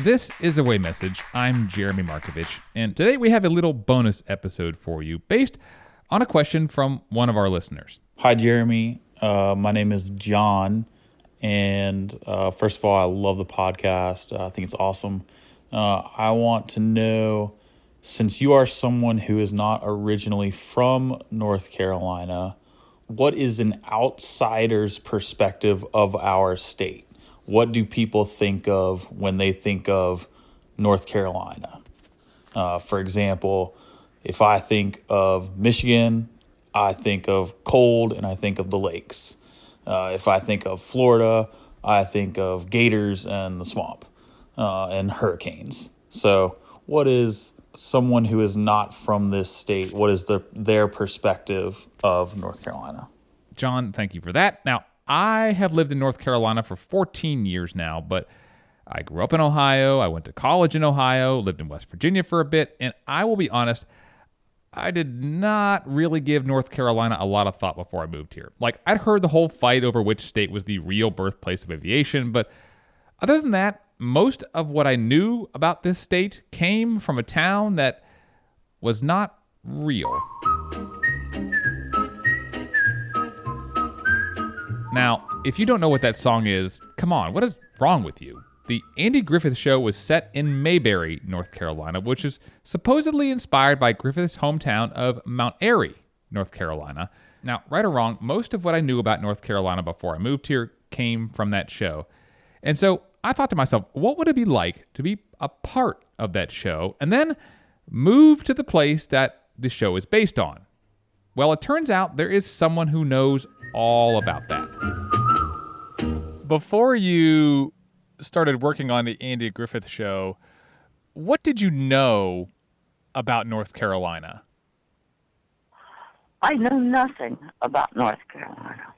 This is Away Message. I'm Jeremy Markovich, and today we have a little bonus episode for you based on a question from one of our listeners. Hi, Jeremy. My name is John, and first of all, I love the podcast. I think it's awesome. I want to know, since you are someone who is not originally from North Carolina, what is an outsider's perspective of our state? What do people think of when they think of North Carolina? For example, if I think of Michigan, I think of cold and I think of the lakes. If I think of Florida, I think of gators and the swamp and hurricanes. So what is someone who is not from this state, what is their perspective of North Carolina? John, thank you for that. Now, I have lived in North Carolina for 14 years now, but I grew up in Ohio, I went to college in Ohio, lived in West Virginia for a bit, and I will be honest, I did not really give North Carolina a lot of thought before I moved here. Like, I'd heard the whole fight over which state was the real birthplace of aviation, but other than that, most of what I knew about this state came from a town that was not real. Now, if you don't know what that song is, come on, what is wrong with you? The Andy Griffith Show was set in Mayberry, North Carolina, which is supposedly inspired by Griffith's hometown of Mount Airy, North Carolina. Now, right or wrong, most of what I knew about North Carolina before I moved here came from that show. And so I thought to myself, what would it be like to be a part of that show and then move to the place that the show is based on? Well, it turns out there is someone who knows all about that. Before you started working on the Andy Griffith Show, what did you know about North Carolina? I knew nothing about North Carolina.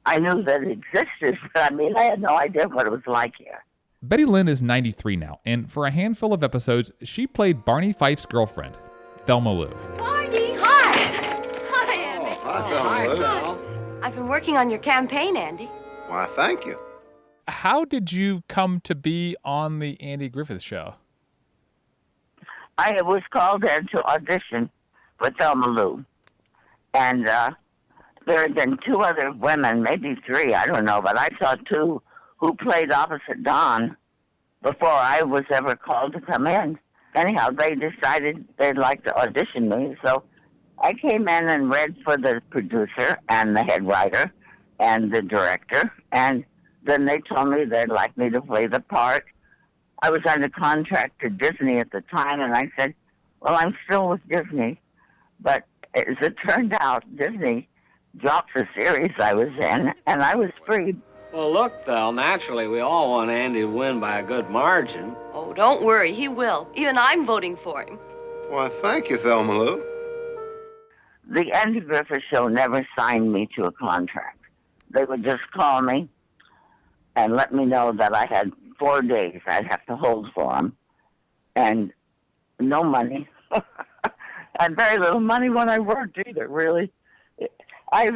I knew that it existed, but I had no idea what it was like here. Betty Lynn is 93 now, and for a handful of episodes, she played Barney Fife's girlfriend, Thelma Lou. Barney, hi! Hi, Andy. Hi, Thelma Lou. I've been working on your campaign, Andy. Why, thank you. How did you come to be on the Andy Griffith Show? I was called in to audition for Thelma Lou. And there had been two other women, maybe three, I don't know, but I saw two who played opposite Don before I was ever called to come in. Anyhow, they decided they'd like to audition me, so I came in and read for the producer and the head writer and the director, and then they told me they'd like me to play the part. I was under contract to Disney at the time, and I said, well, I'm still with Disney. But as it turned out, Disney dropped the series I was in, and I was free. Well, look, Thel, naturally, we all want Andy to win by a good margin. Oh, don't worry, he will. Even I'm voting for him. Why, thank you, Thelma Lou. The Andy Griffith Show never signed me to a contract. They would just call me and let me know that I had 4 days I'd have to hold for them, and no money. I had very little money when I worked either, really. I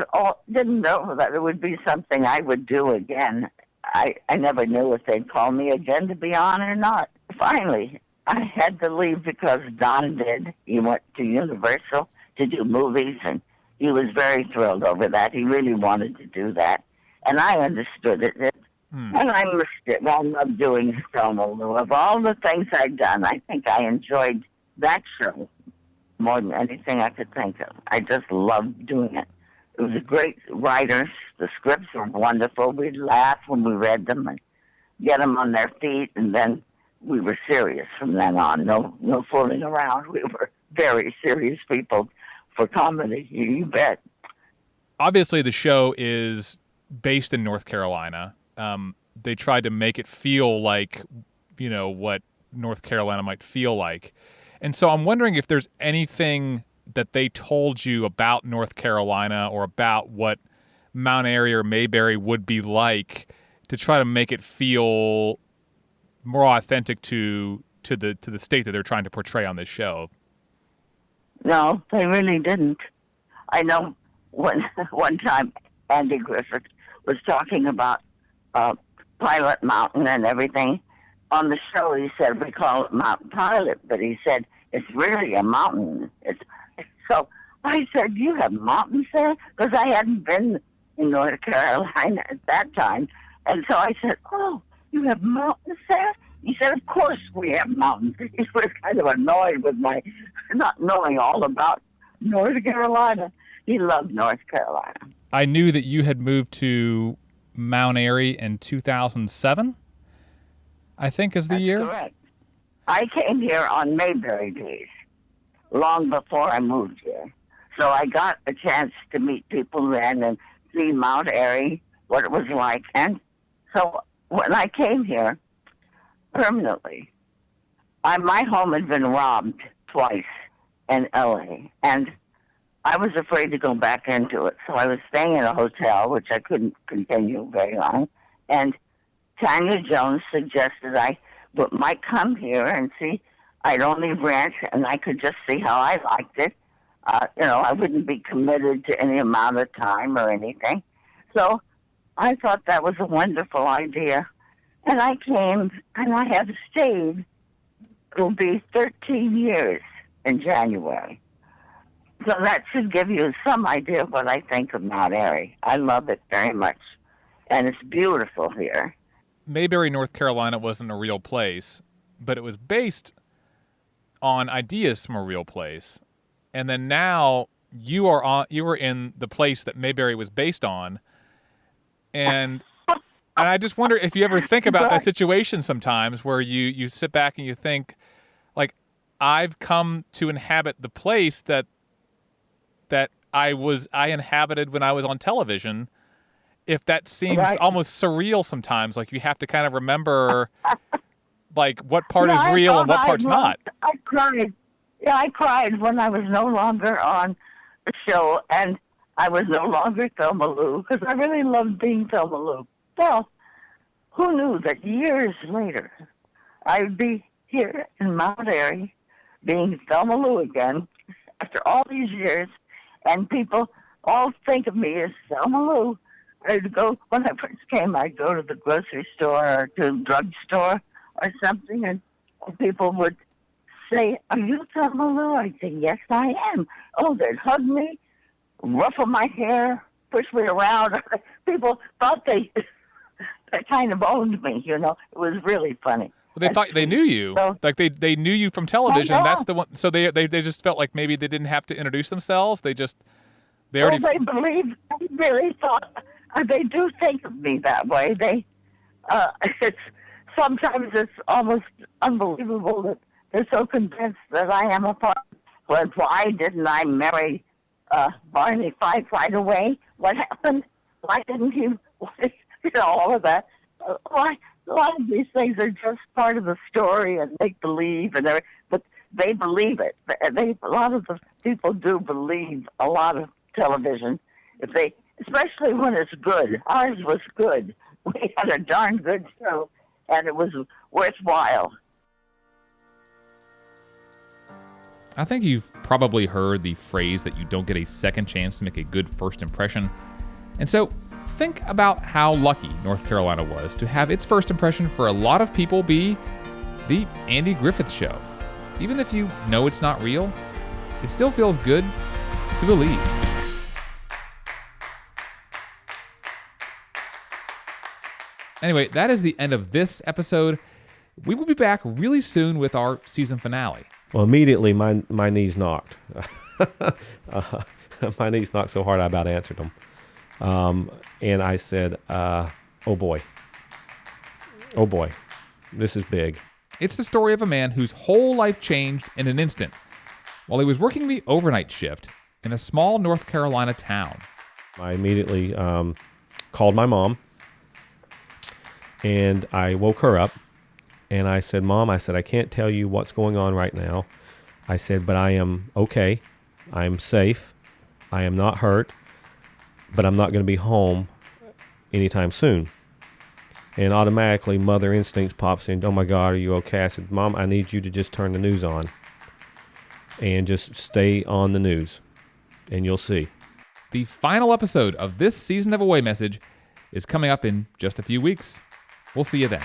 didn't know that it would be something I would do again. I never knew if they'd call me again to be on or not. Finally, I had to leave because Don did. He went to Universal to do movies, and he was very thrilled over that. He really wanted to do that, and I understood it. And I missed it. I loved doing Thelma Lou. Of all the things I'd done, I think I enjoyed that show more than anything I could think of. I just loved doing it. It was a great writers. The scripts were wonderful. We'd laugh when we read them and get them on their feet, and then we were serious from then on. No fooling around. We were very serious people for comedy, you bet. Obviously, the show is based in North Carolina. They tried to make it feel like, what North Carolina might feel like. And so I'm wondering if there's anything that they told you about North Carolina or about what Mount Airy or Mayberry would be like to try to make it feel more authentic to the state that they're trying to portray on this show. No, they really didn't. I know one time Andy Griffith was talking about Pilot Mountain and everything on the show, he said, we call it Mount Pilot, but he said, it's really a mountain. So I said, you have mountains there? Because I hadn't been in North Carolina at that time. And so I said, oh, you have mountains there? He said, of course we have mountains. He was kind of annoyed with my not knowing all about North Carolina. He loved North Carolina. I knew that you had moved to Mount Airy in 2007, I think is the year. Correct. I came here on Mayberry days, long before I moved here. So I got a chance to meet people then and see Mount Airy, what it was like. And so when I came here permanently, my home had been robbed twice in L.A., and I was afraid to go back into it. So I was staying in a hotel, which I couldn't continue very long. And Tanya Jones suggested I might come here and see. I'd only rent, and I could just see how I liked it. I wouldn't be committed to any amount of time or anything. So I thought that was a wonderful idea. And I came, and I have stayed. It'll be 13 years in January. So that should give you some idea of what I think of Mount Airy. I love it very much, and it's beautiful here. Mayberry, North Carolina wasn't a real place, but it was based on ideas from a real place. And then now you were in the place that Mayberry was based on. And I just wonder if you ever think about that situation sometimes where you sit back and you think, like, I've come to inhabit the place that I inhabited when I was on television. If that seems almost surreal sometimes, like you have to kind of remember like what part is real and what part's not. I cried. Yeah, I cried when I was no longer on the show and I was no longer Thelma Lou, because I really loved being Thelma Lou. Well, who knew that years later I'd be here in Mount Airy being Thelma Lou again after all these years, and people all think of me as Thelma Lou. When I first came, I'd go to the grocery store or to the drugstore or something, and people would say, are you Thelma Lou? I'd say, yes, I am. Oh, they'd hug me, ruffle my hair, push me around. People thought they kind of owned me, It was really funny. Well, they thought they knew you. So, like they knew you from television. That's the one. So they just felt like maybe they didn't have to introduce themselves. They already. Well, they really thought. They do think of me that way. Sometimes it's almost unbelievable that they're so convinced that I am a part. Well, why didn't I marry Barney Fife right away? What happened? Why didn't he? All of that. Why? A lot of these things are just part of the story and make believe, but they believe it. A lot of the people do believe a lot of television, especially when it's good. Ours was good. We had a darn good show, and it was worthwhile. I think you've probably heard the phrase that you don't get a second chance to make a good first impression. And so think about how lucky North Carolina was to have its first impression for a lot of people be the Andy Griffith Show. Even if you know it's not real, it still feels good to believe. Anyway, that is the end of this episode. We will be back really soon with our season finale. Well, immediately my knees knocked. My knees knocked so hard I about answered them. And I said, oh boy, this is big. It's the story of a man whose whole life changed in an instant while he was working the overnight shift in a small North Carolina town. I immediately called my mom, and I woke her up, and I said, Mom, I can't tell you what's going on right now. I said, but I am okay. I'm safe. I am not hurt, but I'm not going to be home anytime soon. And automatically, mother instincts pops in. Oh my God, are you okay? I said, Mom, I need you to just turn the news on and just stay on the news, and you'll see. The final episode of this season of Away Message is coming up in just a few weeks. We'll see you then.